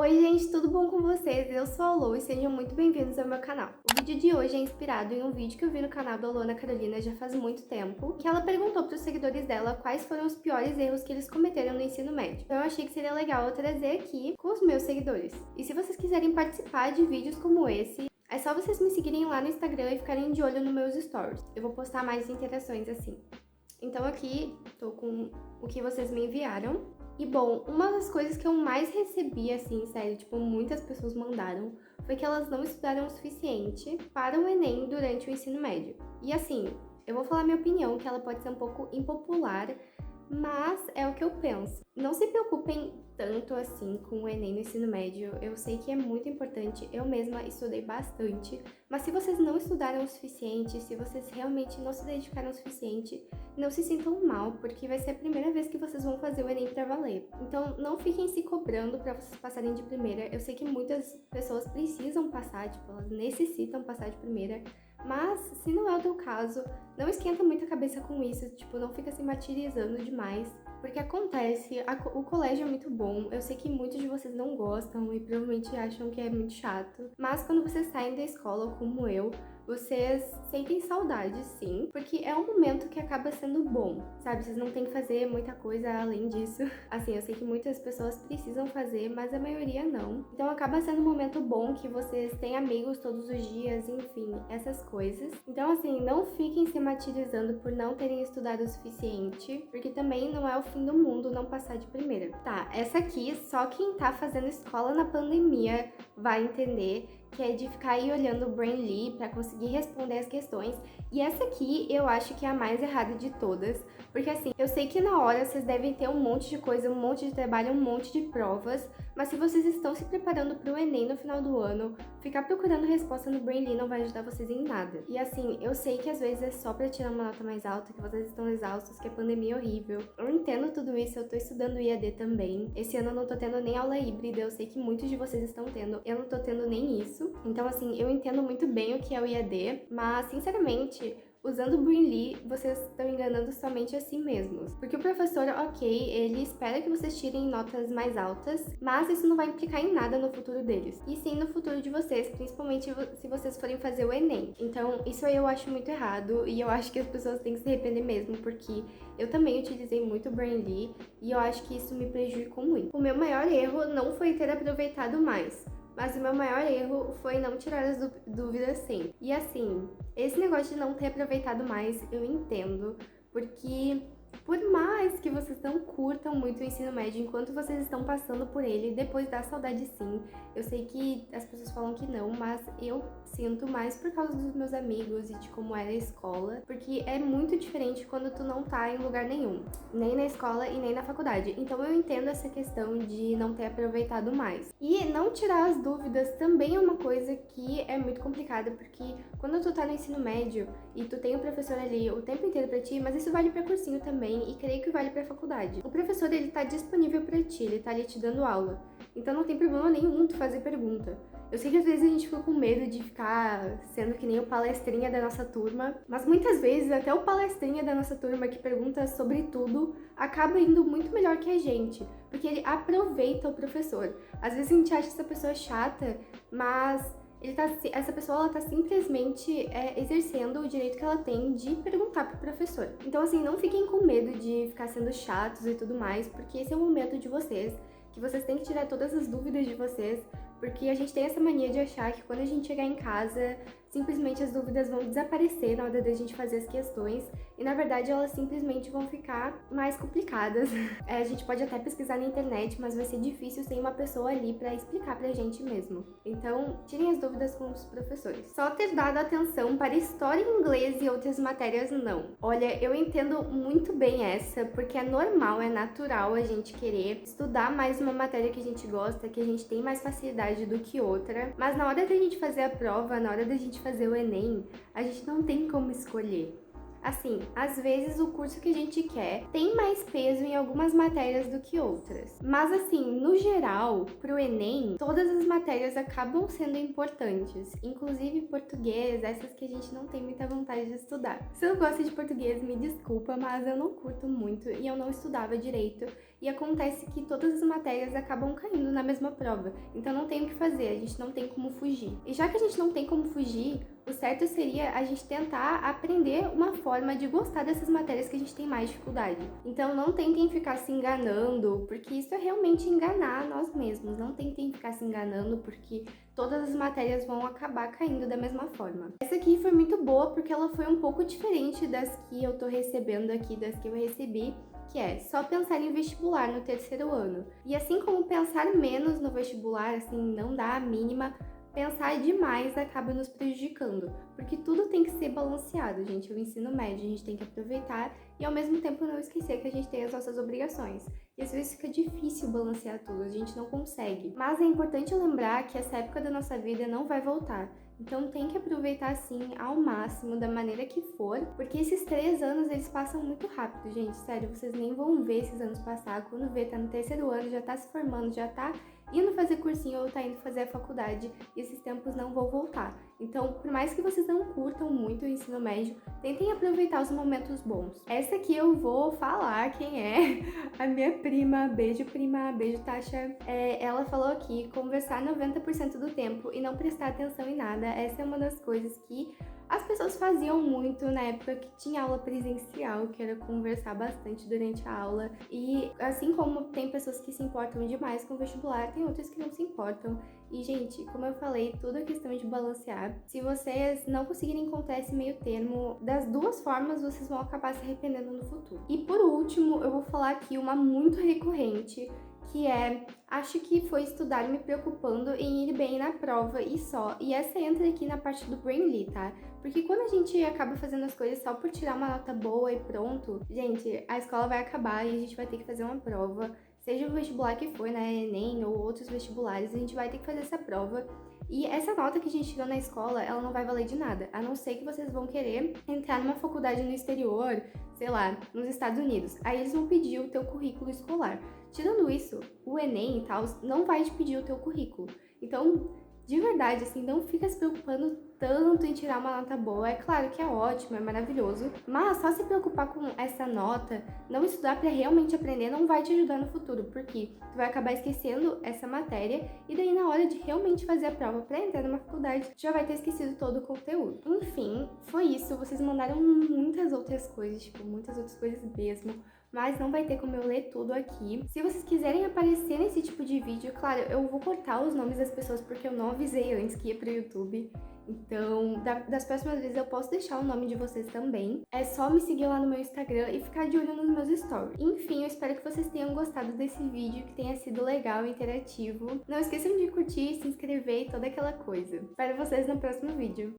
Oi gente, tudo bom com vocês? Eu sou a Lô e sejam muito bem-vindos ao meu canal. O vídeo de hoje é inspirado em um vídeo que eu vi no canal da Luana Carolina já faz muito tempo, que ela perguntou para os seguidores dela quais foram os piores erros que eles cometeram no ensino médio. Então eu achei que seria legal eu trazer aqui com os meus seguidores. E se vocês quiserem participar de vídeos como esse, é só vocês me seguirem lá no Instagram e ficarem de olho nos meus stories. Eu vou postar mais interações assim. Então aqui tô com o que vocês me enviaram. E bom, uma das coisas que eu mais recebi, assim, sério, tipo, muitas pessoas mandaram, foi que elas não estudaram o suficiente para o Enem durante o ensino médio. E assim, eu vou falar minha opinião, que ela pode ser um pouco impopular, mas é o que eu penso. Não se preocupem tanto assim com o Enem no ensino médio, eu sei que é muito importante, eu mesma estudei bastante, mas se vocês não estudaram o suficiente, se vocês realmente não se dedicaram o suficiente, não se sintam mal, porque vai ser a primeira vez que vocês vão fazer o Enem pra valer. Então não fiquem se cobrando pra vocês passarem de primeira, eu sei que muitas pessoas precisam passar, tipo, elas necessitam passar de primeira, mas se não é o teu caso, não esquenta muito a cabeça com isso, tipo, não fica se martirizando demais, porque acontece, o colégio é muito bom, eu sei que muitos de vocês não gostam e provavelmente acham que é muito chato, mas quando vocês saem da escola, como eu, vocês sentem saudade, sim, porque é um momento que acaba sendo bom, sabe? Vocês não têm que fazer muita coisa além disso. Assim, eu sei que muitas pessoas precisam fazer, mas a maioria não. Então acaba sendo um momento bom que vocês têm amigos todos os dias, enfim, essas coisas. Então, assim, não fiquem se martirizando por não terem estudado o suficiente, porque também não é o fim do mundo não passar de primeira. Tá, essa aqui, só quem tá fazendo escola na pandemia vai entender, que é de ficar aí olhando o Brainly para conseguir responder as questões. E essa aqui eu acho que é a mais errada de todas, porque assim, eu sei que na hora vocês devem ter um monte de coisa, um monte de trabalho, um monte de provas, mas se vocês estão se preparando para o Enem no final do ano, ficar procurando resposta no Brainly não vai ajudar vocês em nada. E assim, eu sei que às vezes é só para tirar uma nota mais alta, que vocês estão exaustos, que a pandemia é horrível. Eu entendo tudo isso, eu tô estudando IAD também. Esse ano eu não tô tendo nem aula híbrida, eu sei que muitos de vocês estão tendo, eu não tô tendo nem isso. Então assim, eu entendo muito bem o que é o IAD, mas sinceramente, usando o Brainly, vocês estão enganando somente a si mesmos. Porque o professor, ok, ele espera que vocês tirem notas mais altas, mas isso não vai implicar em nada no futuro deles. E sim no futuro de vocês, principalmente se vocês forem fazer o Enem. Então, isso aí eu acho muito errado e eu acho que as pessoas têm que se arrepender mesmo, porque eu também utilizei muito o Brainly e eu acho que isso me prejudicou muito. O meu maior erro não foi ter aproveitado mais, mas o meu maior erro foi não tirar as dúvidas sempre. E assim, esse negócio de não ter aproveitado mais, eu entendo, porque por mais que vocês não curtam muito o ensino médio enquanto vocês estão passando por ele, depois dá saudade sim. Eu sei que as pessoas falam que não, mas eu sinto mais por causa dos meus amigos e de como era a escola, porque é muito diferente quando tu não tá em lugar nenhum, nem na escola e nem na faculdade. Então eu entendo essa questão de não ter aproveitado mais. E não tirar as dúvidas também é uma coisa que é muito complicada, porque quando tu tá no ensino médio e tu tem o professor ali o tempo inteiro pra ti, mas isso vale pra cursinho também e creio que vale pra faculdade. O professor, ele tá disponível pra ti, ele tá ali te dando aula. Então não tem problema nenhum tu fazer pergunta. Eu sei que às vezes a gente fica com medo de ficar sendo que nem o palestrinha da nossa turma, mas muitas vezes até o palestrinha da nossa turma que pergunta sobre tudo acaba indo muito melhor que a gente, porque ele aproveita o professor. Às vezes a gente acha essa pessoa chata, mas essa pessoa ela tá simplesmente exercendo o direito que ela tem de perguntar pro professor. Então assim, não fiquem com medo de ficar sendo chatos e tudo mais, porque esse é o momento de vocês, que vocês têm que tirar todas as dúvidas de vocês, porque a gente tem essa mania de achar que quando a gente chegar em casa, simplesmente as dúvidas vão desaparecer na hora da gente fazer as questões, e na verdade elas simplesmente vão ficar mais complicadas. A gente pode até pesquisar na internet, mas vai ser difícil sem uma pessoa ali pra explicar pra gente mesmo. Então, tirem as dúvidas com os professores. Só ter dado atenção para história, inglês e outras matérias, não. Olha, eu entendo muito bem essa, porque é normal, é natural a gente querer estudar mais uma matéria que a gente gosta, que a gente tem mais facilidade do que outra, mas na hora da gente fazer a prova, na hora da gente fazer o Enem, a gente não tem como escolher. Assim, às vezes o curso que a gente quer tem mais peso em algumas matérias do que outras. Mas assim, no geral, pro Enem, todas as matérias acabam sendo importantes, inclusive português, essas que a gente não tem muita vontade de estudar. Se eu gosto de português, me desculpa, mas eu não curto muito e eu não estudava direito. e acontece que todas as matérias acabam caindo na mesma prova. Então não tem o que fazer, a gente não tem como fugir. E já que a gente não tem como fugir, o certo seria a gente tentar aprender uma forma de gostar dessas matérias que a gente tem mais dificuldade. Então não tentem ficar se enganando, porque isso é realmente enganar nós mesmos. Não tentem ficar se enganando, porque todas as matérias vão acabar caindo da mesma forma. Essa aqui foi muito boa porque ela foi um pouco diferente das que eu tô recebendo aqui, das que eu recebi, que é só pensar em vestibular no terceiro ano. E assim como pensar menos no vestibular, assim, não dá a mínima, pensar demais acaba nos prejudicando, porque tudo tem que ser balanceado, gente. O ensino médio a gente tem que aproveitar e ao mesmo tempo não esquecer que a gente tem as nossas obrigações. E às vezes fica difícil balancear tudo, a gente não consegue. Mas é importante lembrar que essa época da nossa vida não vai voltar. Então tem que aproveitar sim ao máximo, da maneira que for, porque esses 3 anos eles passam muito rápido, gente. Sério, vocês nem vão ver esses anos passar. Quando vê, tá no terceiro ano, já tá se formando, já tá indo fazer cursinho ou tá indo fazer a faculdade, e esses tempos não vão voltar. Então, por mais que vocês não curtam muito o ensino médio, tentem aproveitar os momentos bons. Essa aqui eu vou falar quem é, a minha prima, beijo Tasha. Ela falou aqui, conversar 90% do tempo e não prestar atenção em nada. Essa é uma das coisas que as pessoas faziam muito na época que tinha aula presencial, que era conversar bastante durante a aula. E assim como tem pessoas que se importam demais com o vestibular, tem outras que não se importam. E, gente, como eu falei, tudo é questão de balancear. Se vocês não conseguirem encontrar esse meio termo, das duas formas vocês vão acabar se arrependendo no futuro. E por último, eu vou falar aqui uma muito recorrente, que é, acho que foi estudar me preocupando em ir bem na prova e só. E essa entra aqui na parte do Brainly, tá? Porque quando a gente acaba fazendo as coisas só por tirar uma nota boa e pronto, gente, a escola vai acabar e a gente vai ter que fazer uma prova. Seja o vestibular que for, né, Enem ou outros vestibulares, a gente vai ter que fazer essa prova. E essa nota que a gente tirou na escola, ela não vai valer de nada, a não ser que vocês vão querer entrar numa faculdade no exterior, sei lá, nos Estados Unidos. Aí eles vão pedir o teu currículo escolar. Tirando isso, o Enem e tal não vai te pedir o teu currículo. Então, de verdade, assim, não fica se preocupando tanto em tirar uma nota boa. É claro que é ótimo, é maravilhoso, mas só se preocupar com essa nota, não estudar para realmente aprender, não vai te ajudar no futuro, porque tu vai acabar esquecendo essa matéria e daí na hora de realmente fazer a prova para entrar numa faculdade, já vai ter esquecido todo o conteúdo. Enfim, foi isso. Vocês mandaram muitas outras coisas, tipo, muitas outras coisas mesmo, mas não vai ter como eu ler tudo aqui. Se vocês quiserem aparecer nesse tipo de vídeo, claro, eu vou cortar os nomes das pessoas porque eu não avisei antes que ia pro YouTube. Então, das próximas vezes eu posso deixar o nome de vocês também. É só me seguir lá no meu Instagram e ficar de olho nos meus stories. Enfim, eu espero que vocês tenham gostado desse vídeo, que tenha sido legal e interativo. Não esqueçam de curtir, se inscrever e toda aquela coisa. Espero vocês no próximo vídeo.